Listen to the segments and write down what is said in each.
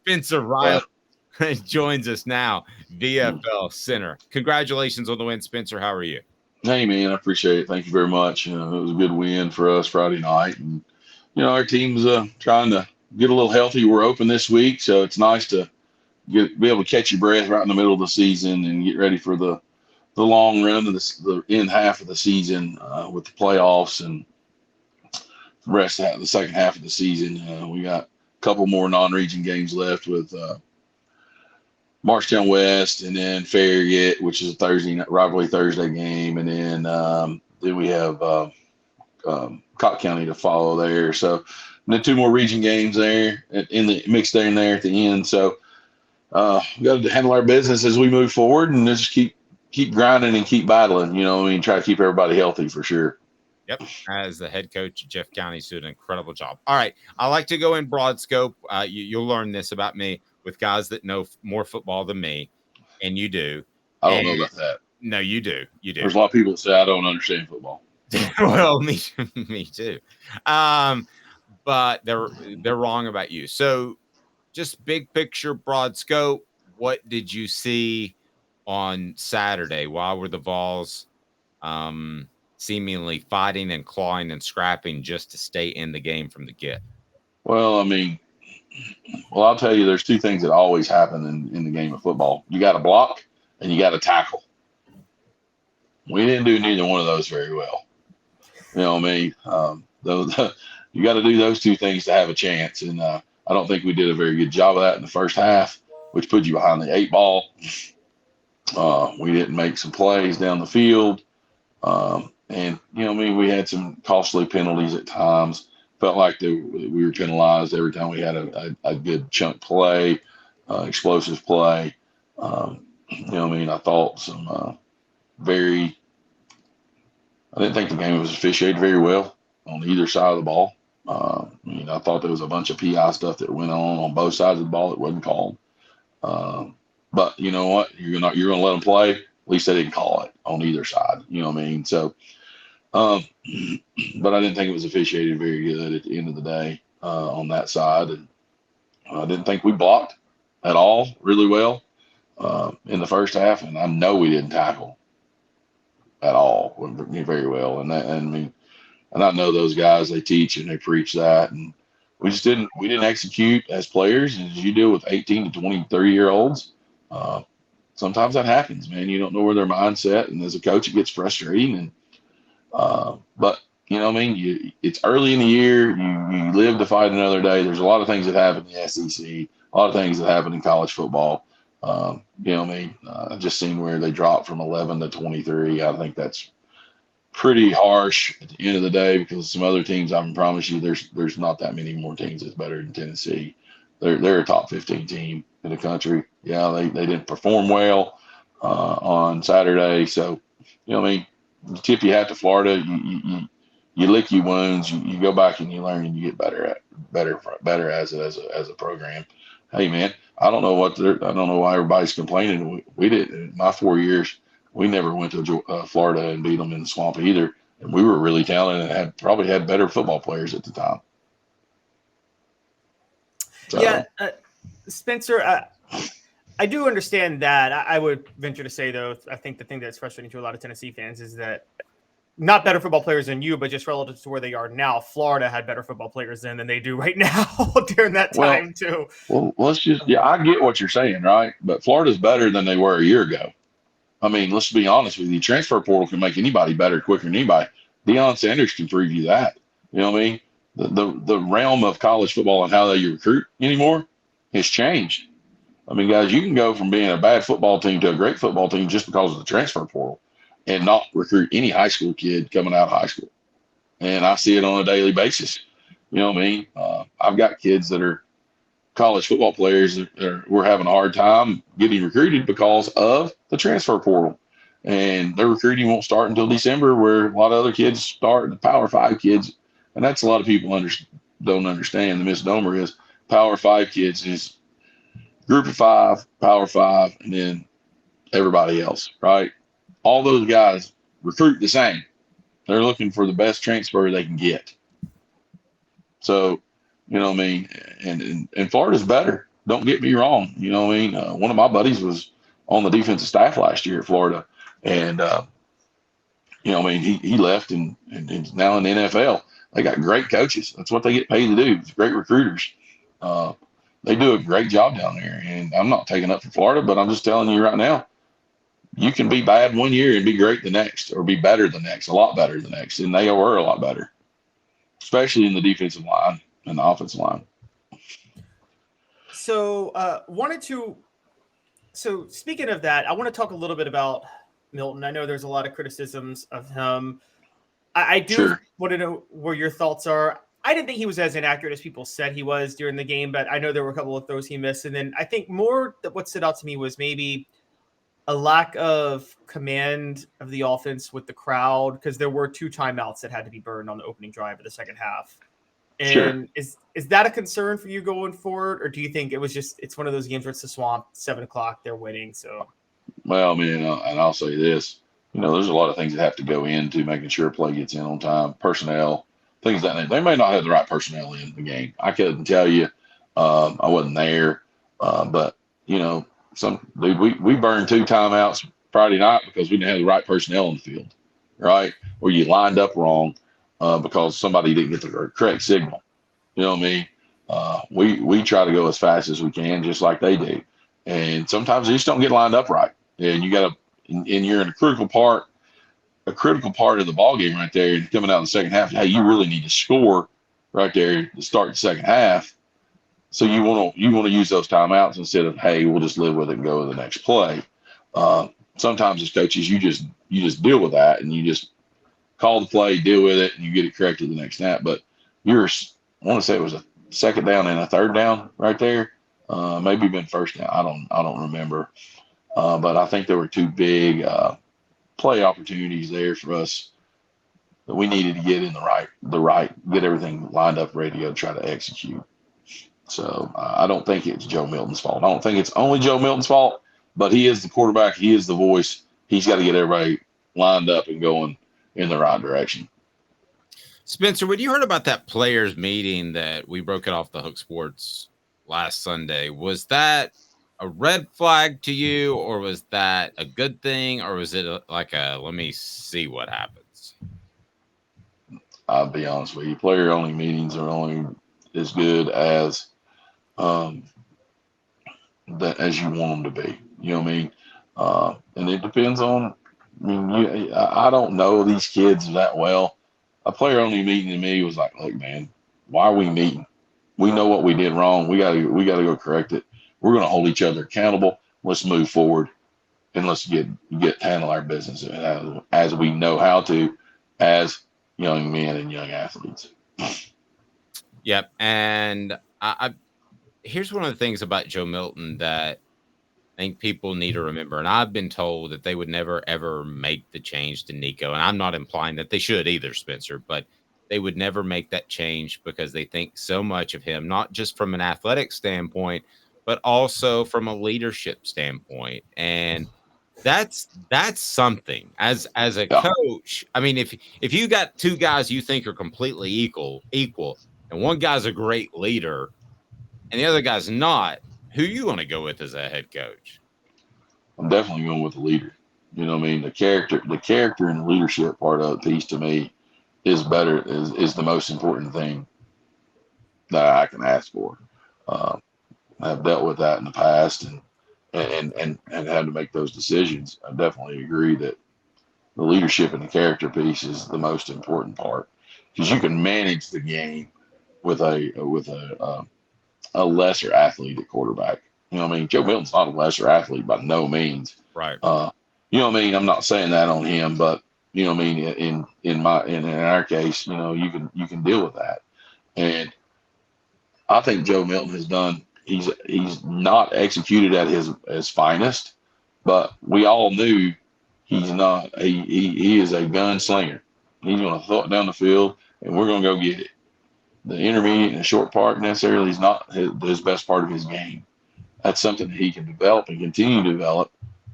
Spencer Riley joins us now, VFL center. Congratulations on the win, Spencer. How are you? Hey, man, I appreciate it. Thank you very much. It was a good win for us Friday night. And, our team's trying to get a little healthy. We're open this week, so it's nice to be able to catch your breath right in the middle of the season and get ready for the long run of the end half of the season with the playoffs and the rest of the second half of the season. We got a couple more non-region games left with Marshtown West and then Farragut, which is a rivalry Thursday game, and then we have Cott County to follow there. So and then two more region games there in the mix there and there at the end. So we got to handle our business as we move forward and just keep grinding and keep battling. Try to keep everybody healthy for sure. Yep. As the head coach of Jeff County, doing an incredible job. All right. I like to go in broad scope. You'll learn this about me with guys that know more football than me, and you do. I don't know about that. No, you do. You do. There's a lot of people that say I don't understand football. Well, me too. But they're wrong about you. So just big picture, broad scope, what did you see on Saturday? Why were the Vols seemingly fighting and clawing and scrapping just to stay in the game from the get? Well, I'll tell you, there's two things that always happen in the game of football. You got to block and you got to tackle. We didn't do neither one of those very well. You got to do those two things to have a chance. And I don't think we did a very good job of that in the first half, which put you behind the 8 ball. We didn't make some plays down the field. We had some costly penalties at times. Felt like we were penalized every time we had a good chunk play, explosive play. I thought some I didn't think the game was officiated very well on either side of the ball. I thought there was a bunch of PI stuff that went on both sides of the ball that wasn't called. But you know what? You're going to let them play. At least they didn't call it on either side. So, but I didn't think it was officiated very good at the end of the day on that side. And I didn't think we blocked at all really well in the first half. And I know we didn't tackle at all very well. And I know those guys, they teach and they preach that. And we didn't execute as players as you do with 18 to 20, 30-year-olds. Sometimes that happens, man. You don't know where their mindset, and as a coach, it gets frustrating. And but it's early in the year. You live to fight another day. There's a lot of things that happen in the SEC, a lot of things that happen in college football. I've just seen where they dropped from 11 to 23. I think that's pretty harsh at the end of the day because some other teams, I can promise you, there's not that many more teams that's better than Tennessee. They're a top 15 team in the country. Yeah, they didn't perform well on Saturday. So, you tip your hat to Florida. You lick your wounds. You go back and you learn and you get better as a program. Hey, man, I don't know why everybody's complaining. We did in my 4 years. We never went to Florida and beat them in the swamp either. And we were really talented and probably had better football players at the time. So. Yeah, Spencer, I do understand that. I would venture to say, though, I think the thing that's frustrating to a lot of Tennessee fans is that not better football players than you, but just relative to where they are now, Florida had better football players then than they do right now during that time, too. Well, I get what you're saying, right? But Florida's better than they were a year ago. Let's be honest with you. Transfer portal can make anybody better quicker than anybody. Deion Sanders can prove you that. You know what I mean? The realm of college football and how they recruit anymore has changed. Guys, you can go from being a bad football team to a great football team just because of the transfer portal and not recruit any high school kid coming out of high school. And I see it on a daily basis. You know what I mean? I've got kids that are college football players that we're having a hard time getting recruited because of the transfer portal. And their recruiting won't start until December, where a lot of other kids start, the Power 5 kids. And that's a lot of people don't understand. The misnomer is Power 5 kids is group of 5, Power 5, and then everybody else, right? All those guys recruit the same. They're looking for the best transfer they can get. So, you know what I mean? And Florida's better. don't get me wrong. You know what I mean? One of my buddies was on the defensive staff last year at Florida, and you know, I mean, he left and now in the NFL. They got great coaches. That's what they get paid to do. It's great recruiters. They do a great job down there. And I'm not taking up for Florida, but I'm just telling you right now, you can be bad one year and be great the next, or be better the next, a lot better the next. And they were a lot better, especially in the defensive line and the offensive line. So so speaking of that, I want to talk a little bit about Milton. I know there's a lot of criticisms of him. I do want to know where your thoughts are. I didn't think he was as inaccurate as people said he was during the game, but I know there were a couple of throws he missed. And then I think more that what stood out to me was maybe a lack of command of the offense with the crowd, because there were 2 timeouts that had to be burned on the opening drive of the second half. And is that a concern for you going forward, or do you think it was just it's one of those games where it's the swamp, 7:00, they're winning? So, well, I mean, and I'll say this, you know, there's a lot of things that have to go into making sure play gets in on time, personnel, things that they may not have the right personnel in the game. I couldn't tell you, I wasn't there, but you know, we burned 2 timeouts Friday night because we didn't have the right personnel in the field, right? Or you lined up wrong. Because somebody didn't get the correct signal. You know what I mean? We try to go as fast as we can, just like they do. And sometimes they just don't get lined up right. And you got to, and you're in a critical part of the ball game right there. And coming out in the second half, hey, you really need to score right there to start the second half. So you want to use those timeouts instead of, hey, we'll just live with it and go to the next play. Sometimes as coaches, you just deal with that, and you just call the play, deal with it, and you get it corrected the next snap. But I want to say it was a second down and a third down right there. Maybe even first down. I don't remember. But I think there were 2 big play opportunities there for us that we needed to get in get everything lined up, ready to go try to execute. So I don't think it's Joe Milton's fault. I don't think it's only Joe Milton's fault, but he is the quarterback. He is the voice. He's got to get everybody lined up and going in the right direction. Spencer, when you heard about that players meeting that we broke it off the Hook Sports last Sunday, was that a red flag to you, or was that a good thing, or was it like a let me see what happens? I'll be honest with you, player only meetings are only as good as as you want them to be. You know what I mean? And it depends on. I mean, I don't know these kids that well. A player only meeting to me was like, look, man, why are we meeting? We know what we did wrong. We gotta go correct it. We're gonna hold each other accountable. Let's move forward, and let's handle our business as we know how to, as young men and young athletes. Yep. And here's one of the things about Joe Milton that I think people need to remember, and I've been told that they would never, ever make the change to Nico. And I'm not implying that they should either, Spencer, but they would never make that change because they think so much of him, not just from an athletic standpoint, but also from a leadership standpoint. And that's something as a coach. I mean, if you got 2 guys you think are completely equal, and one guy's a great leader and the other guy's not, who you want to go with as a head coach? I'm definitely going with the leader. You know what I mean? The character and the leadership part of the piece to me is the most important thing that I can ask for. I've dealt with that in the past and had to make those decisions. I definitely agree that the leadership and the character piece is the most important part, because you can manage the game with a lesser athlete at quarterback. You know what I mean? Joe Milton's not a lesser athlete by no means. Right. You know what I mean? I'm not saying that on him, but you know what I mean? In our case, you know, you can deal with that. And I think Joe Milton has done, he's not executed at his finest, but we all knew he's not, he is a gunslinger. He's going to throw it down the field and we're going to go get it. The intermediate and the short part necessarily is not his best part of his game. That's something that he can develop and continue to develop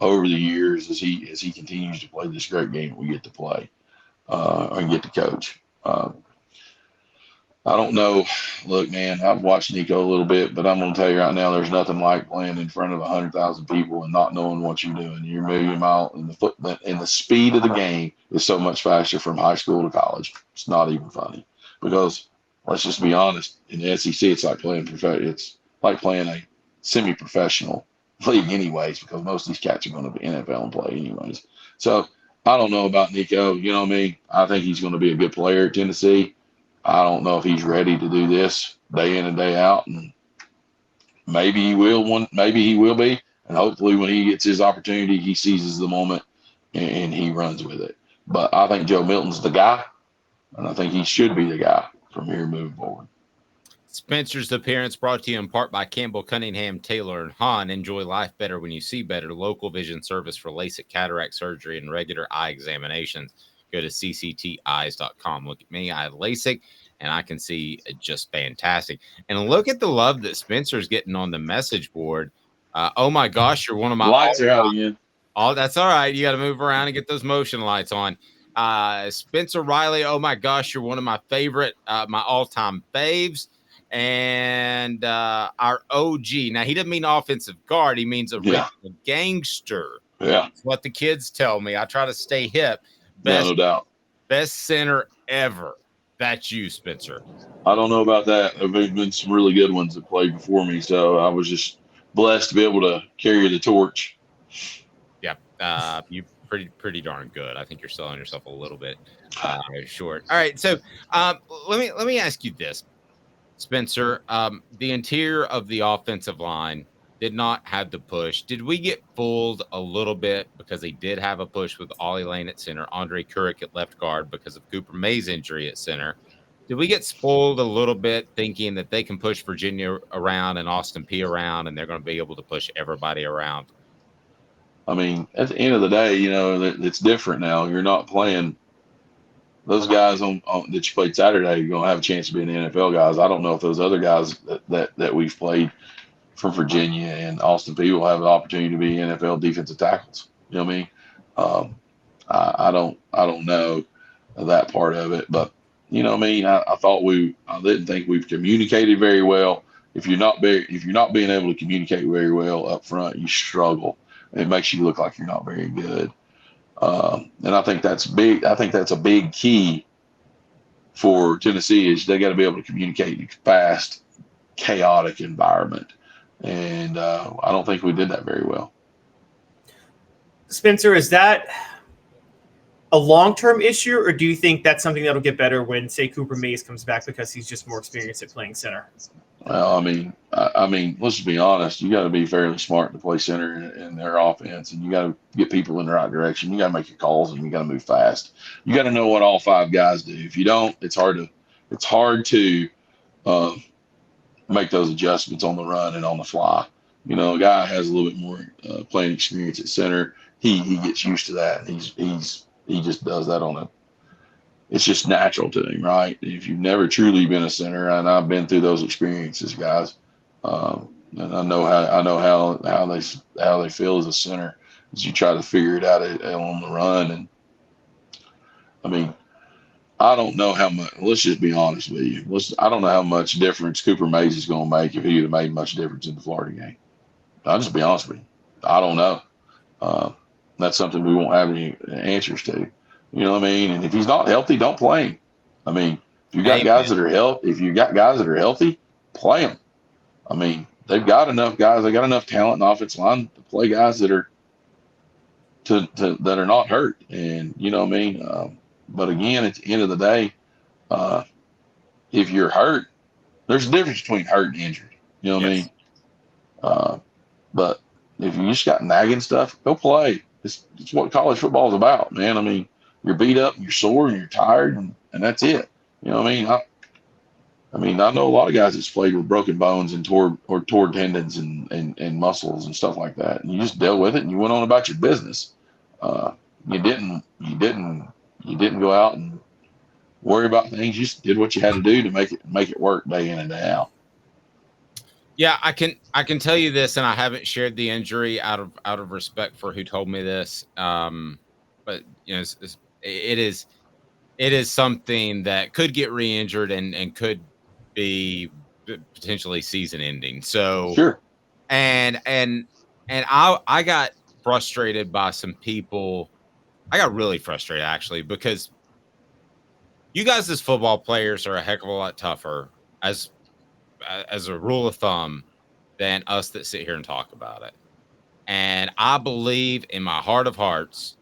over the years as he continues to play this great game we get to play and get to coach. I don't know. Look, man, I've watched Nico a little bit, but I'm going to tell you right now, there's nothing like playing in front of 100,000 people and not knowing what you're doing. You're moving a mile, and the speed of the game is so much faster from high school to college. It's not even funny because let's just be honest. In the SEC, it's like playing It's like playing a semi-professional league, anyways, because most of these cats are going to be NFL and play anyways. So I don't know about Nico. You know what I mean? I think he's going to be a good player at Tennessee. I don't know if he's ready to do this day in and day out, and maybe he will. Maybe he will be, and hopefully, when he gets his opportunity, he seizes the moment and he runs with it. But I think Joe Milton's the guy, and I think he should be the guy from here moving forward. Spencer's appearance brought to you in part by Campbell, Cunningham, Taylor, and Hahn. Enjoy life better when you see better. Local vision service for LASIK, cataract surgery, and regular eye examinations. Go to ccteyes.com. Look at me. I have LASIK, and I can see just fantastic. And look at the love that Spencer's getting on the message board. Oh, my gosh, you're one of my lights are out again. Oh, that's all right. You got to move around and get those motion lights on. Spencer Riley, oh, my gosh, you're one of my favorite, my all-time faves. And our OG. Now, he doesn't mean offensive guard. He means a gangster. Yeah. That's what the kids tell me. I try to stay hip. No doubt. Best center ever. That's you, Spencer. I don't know about that. There have been some really good ones that played before me, so I was just blessed to be able to carry the torch. Yeah, you pretty darn good. I think you're selling yourself a little bit short. All right, so let me ask you this, Spencer. The interior of the offensive line did not have the push. Did we get fooled a little bit because they did have a push with Ollie Lane at center, Andre Kuric at left guard because of Cooper May's injury at center? Did we get spoiled a little bit thinking that they can push Virginia around and Austin Peay around and they're going to be able to push everybody around? I mean, at the end of the day, you know, it's different now. You're not playing those guys on that you played Saturday. You're going to have a chance to be in the NFL guys. I don't know if those other guys that we've played from Virginia and Austin Peay will have an opportunity to be NFL defensive tackles. You know what I mean? I don't know that part of it, but you know what I mean? I didn't think we've communicated very well. If you're not being able to communicate very well up front, you struggle. It makes you look like you're not very good. And I think that's big. I think that's a big key for Tennessee is they got to be able to communicate in a fast, chaotic environment. And I don't think we did that very well. Spencer, is that a long-term issue, or do you think that's something that'll get better when, say, Cooper Mays comes back because he's just more experienced at playing center? Well, I mean, let's just be honest. You got to be fairly smart to play center in their offense, and you got to get people in the right direction. You got to make your calls, and you got to move fast. You got to know what all five guys do. If you don't, it's hard to make those adjustments on the run and on the fly. You know, a guy has a little bit more playing experience at center. He gets used to that. He just does that it's just natural to him, right? If you've never truly been a center, and I've been through those experiences, guys, and I know how they feel as a center as you try to figure it out on the run. And I mean, I don't know how much. Let's just be honest with you. I don't know how much difference Cooper Mays is going to make if he would have made much difference in the Florida game. I'll just be honest with you. I don't know. That's something we won't have any answers to. You know what I mean? And if he's not healthy, don't play him. I mean, if you got guys that are healthy, play them. I mean, they've got enough guys. They got enough talent in the offensive line to play guys that are that are not hurt. And you know what I mean? But again, at the end of the day, if you're hurt, there's a difference between hurt and injured. You know what I mean? But if you just got nagging stuff, go play. It's what college football is about, man. I mean, you're beat up, and you're sore, and you're tired, and that's it. You know what I mean? I know a lot of guys that's played with broken bones and tore tendons and muscles and stuff like that, and you just dealt with it, and you went on about your business. You didn't go out and worry about things. You just did what you had to do to make it work day in and day out. Yeah, I can tell you this, and I haven't shared the injury out of respect for who told me this. But you know, it is something that could get re-injured and could be potentially season ending. So Sure. and I got frustrated by some people. I got really frustrated actually because you guys as football players are a heck of a lot tougher as a rule of thumb than us that sit here and talk about it. And I believe in my heart of hearts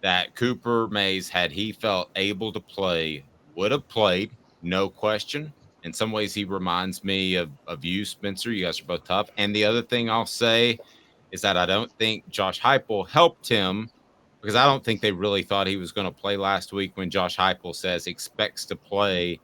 that Cooper Mays, had he felt able to play, would have played, no question. In some ways, he reminds me of you, Spencer. You guys are both tough. And the other thing I'll say is that I don't think Josh Heupel helped him because I don't think they really thought he was going to play last week when Josh Heupel says expects to play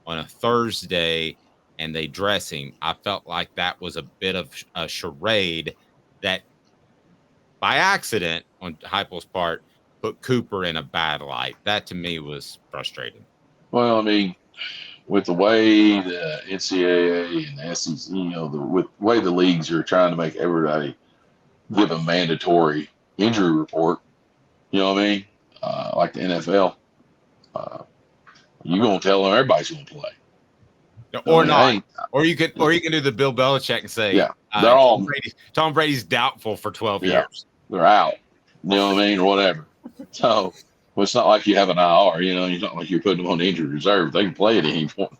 on a Thursday and they dress him. I felt like that was a bit of a charade that by accident on Heupel's part put Cooper in a bad light. That to me was frustrating. Well, I mean, with the way the NCAA and the SEC, with the way the leagues are trying to make everybody give a mandatory injury report, you know what I mean? Like the NFL, you're gonna tell them everybody's gonna play, Or not. Or you can do the Bill Belichick and say, yeah, they're all Tom Brady's doubtful for 12 years. They're out. You know what I mean, or whatever. So, well, it's not like you have an IR. It's not like you're putting them on the injured reserve. They can play at any point.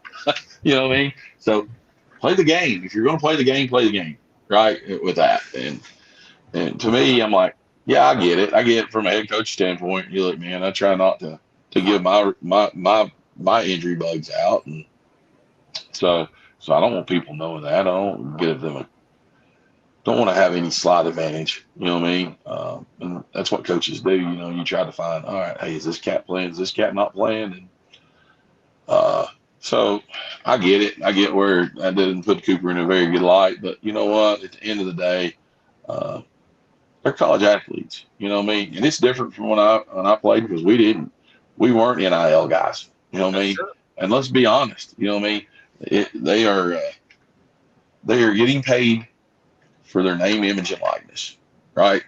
You know what I mean? So, play the game. If you're going to play the game, right? With that, and to me, I'm like, yeah, I get it. I get it from a head coach standpoint. You look, man, I try not to give my injury bugs out, and so I don't want people knowing that. I don't give them don't want to have any slight advantage. You know what I mean? And that's what coaches do. You try to find, all right, hey, is this cat playing? Is this cat not playing? And so I get it. I get where I didn't put Cooper in a very good light. But you know what? At the end of the day, they're college athletes. You know what I mean? And it's different from when I played because we weren't NIL guys. You know what I mean? Sure. And let's be honest. You know what I mean? They are getting paid for their name, image, and likeness, right?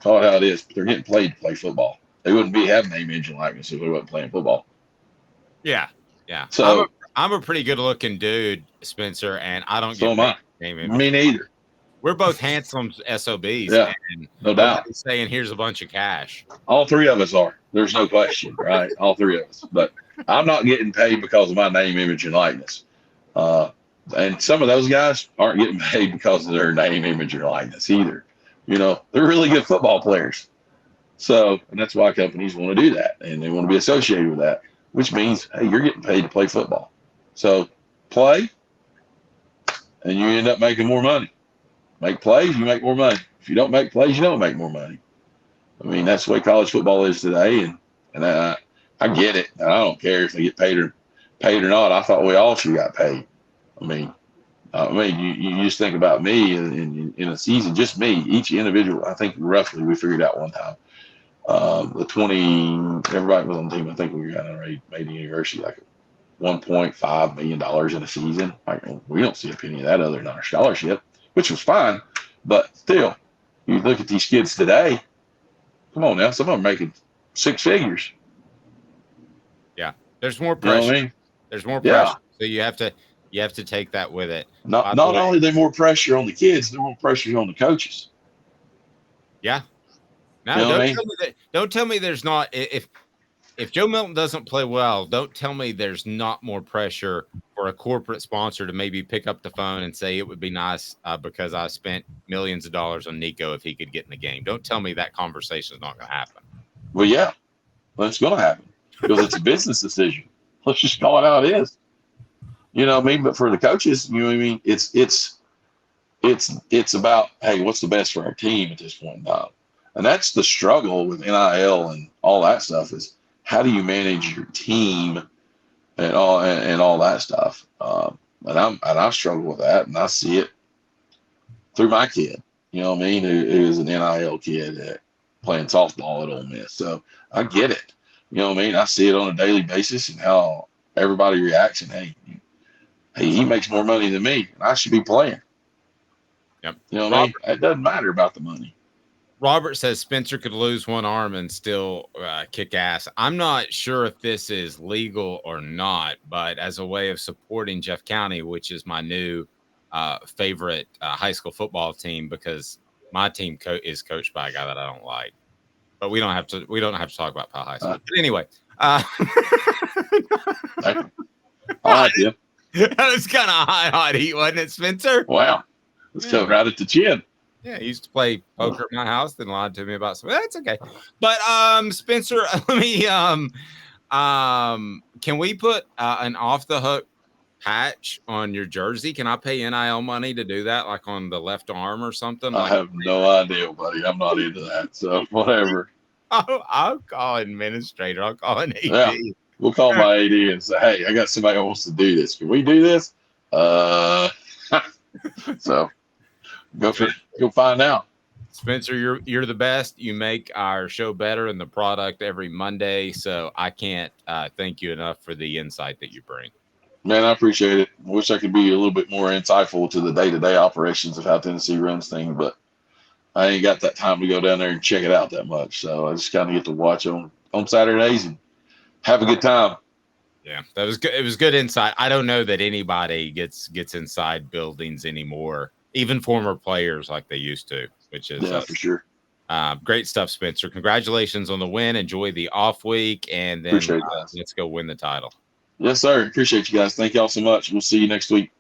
Call it how it is. They're getting paid to play football. They wouldn't have name, image, and likeness if they wasn't playing football. Yeah. So I'm a pretty good looking dude, Spencer, and I don't get name image. Me neither. We're both handsome SOBs. Yeah, and no doubt. Saying here's a bunch of cash. All three of us are. There's no question, right? All three of us. But I'm not getting paid because of my name, image, and likeness. And some of those guys aren't getting paid because of their name, image, or likeness either. They're really good football players. So, and that's why companies want to do that. And they want to be associated with that, which means, hey, you're getting paid to play football. So play, and you end up making more money. Make plays, you make more money. If you don't make plays, you don't make more money. I mean, that's the way college football is today. And I get it. And I don't care if they get paid or not. I thought we all should have got paid. I mean, you just think about me in a season, just me, each individual. I think roughly we figured out one time, everybody was on the team. I think we got already made the university like $1.5 million in a season. We don't see a penny of that other than our scholarship, which was fine. But still, you look at these kids today. Come on now, some of them making six figures. Yeah, there's more pressure. You know what I mean? There's more pressure, so you have to take that with it. Not only there more pressure on the kids, there's more pressure on the coaches. Yeah. No, don't tell me there's not. If Joe Milton doesn't play well, don't tell me there's not more pressure for a corporate sponsor to maybe pick up the phone and say it would be nice because I spent millions of dollars on Nico if he could get in the game. Don't tell me that conversation is not going to happen. Well, yeah, it's going to happen because it's a business decision. Let's just call it how it is. You know what I mean? But for the coaches, you know what I mean? It's about, hey, what's the best for our team at this point in time? And that's the struggle with NIL and all that stuff is how do you manage your team and all that stuff? And I struggle with that, and I see it through my kid. You know what I mean? Who is an NIL kid playing softball at Ole Miss. So I get it. You know what I mean? I see it on a daily basis and how everybody reacts. And hey, he makes more money than me, and I should be playing. Yep. You know what I mean? It doesn't matter about the money. Robert says Spencer could lose one arm and still kick ass. I'm not sure if this is legal or not, but as a way of supporting Jeff County, which is my new favorite high school football team, because my team is coached by a guy that I don't like. But we don't have to talk about Powell High School. But anyway, I like you. That was kind of hot heat, wasn't it, Spencer? Wow, let's go right at the chin. Yeah, he used to play poker at my house, then lied to me about something. That's okay. But Spencer, let me can we put an off the hook patch on your jersey? Can I pay NIL money to do that, like on the left arm or something? I have no idea, buddy. I'm not into that. So whatever. I'll call an administrator. I'll call an AD. Yeah, we'll call my AD and say, hey, I got somebody who wants to do this. Can we do this? So go find out. Spencer, you're the best. You make our show better and the product every Monday. So I can't thank you enough for the insight that you bring. Man, I appreciate it. I wish I could be a little bit more insightful to the day-to-day operations of how Tennessee runs things, but I ain't got that time to go down there and check it out that much. So I just kind of get to watch on Saturdays and have a good time. Yeah, that was good. It was good insight. I don't know that anybody gets inside buildings anymore, even former players like they used to, which is for sure. Great stuff, Spencer. Congratulations on the win. Enjoy the off week, and then let's go win the title. Yes, sir. Appreciate you guys. Thank y'all so much. We'll see you next week.